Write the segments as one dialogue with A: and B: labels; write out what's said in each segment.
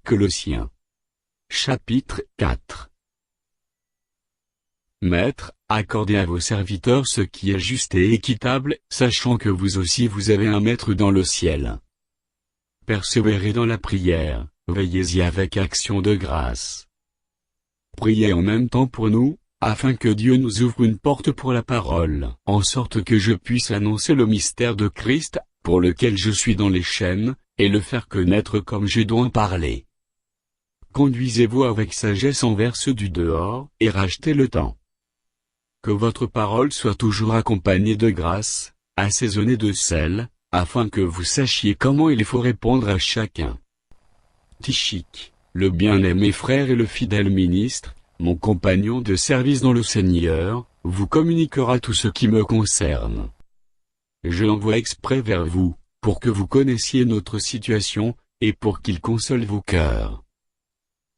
A: Colossiens. Chapitre 4. Maîtres, accordez à vos serviteurs ce qui est juste et équitable, sachant que vous aussi vous avez un Maître dans le ciel. Persévérez dans la prière, veillez-y avec action de grâce. Priez en même temps pour nous, afin que Dieu nous ouvre une porte pour la parole, en sorte que je puisse annoncer le mystère de Christ, pour lequel je suis dans les chaînes, et le faire connaître comme je dois en parler. Conduisez-vous avec sagesse envers ceux du dehors, et rachetez le temps. Que votre parole soit toujours accompagnée de grâce, assaisonnée de sel, afin que vous sachiez comment il faut répondre à chacun. Tychik, le bien-aimé frère et le fidèle ministre, mon compagnon de service dans le Seigneur, vous communiquera tout ce qui me concerne. Je l'envoie exprès vers vous, pour que vous connaissiez notre situation, et pour qu'il console vos cœurs.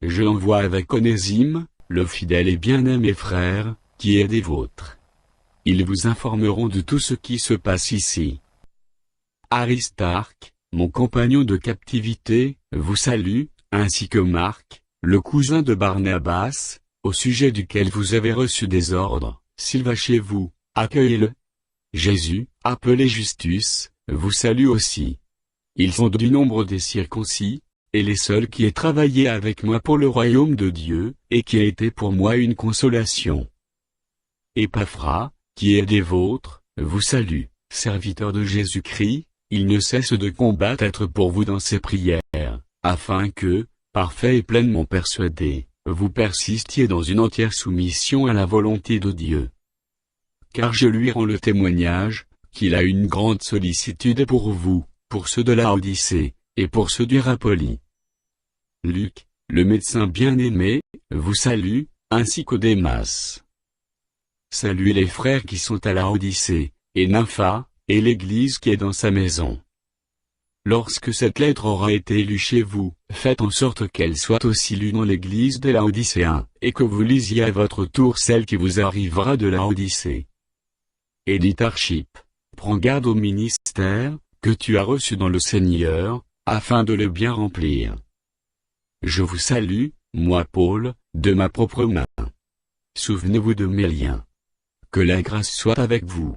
A: Je l'envoie avec Onésime, le fidèle et bien-aimé frère, qui est des vôtres. Ils vous informeront de tout ce qui se passe ici. Aristarque, mon compagnon de captivité, vous salue, ainsi que Marc, le cousin de Barnabas, au sujet duquel vous avez reçu des ordres. S'il va chez vous, accueillez-le. Jésus, appelé Justus, vous salue aussi. Ils sont du nombre des circoncis, et les seuls qui aient travaillé avec moi pour le royaume de Dieu, et qui a été pour moi une consolation. Épaphras, qui est des vôtres, vous salue, serviteur de Jésus-Christ, il ne cesse de combattre pour vous dans ses prières, afin que, parfait et pleinement persuadé, vous persistiez dans une entière soumission à la volonté de Dieu. Car je lui rends le témoignage, qu'il a une grande sollicitude pour vous, pour ceux de Laodicée, et pour ceux d'Hiérapolie. Luc, le médecin bien-aimé, vous salue, ainsi qu'Odémas. Saluez les frères qui sont à Laodicée, et Nympha, et l'Église qui est dans sa maison. Lorsque cette lettre aura été lue chez vous, faites en sorte qu'elle soit aussi lue dans l'Église des Laodicéens, et que vous lisiez à votre tour celle qui vous arrivera de Laodicée. Édite Archippe, prends garde au ministère, que tu as reçu dans le Seigneur, afin de le bien remplir. Je vous salue, moi Paul, de ma propre main. Souvenez-vous de mes liens. Que la grâce soit avec vous.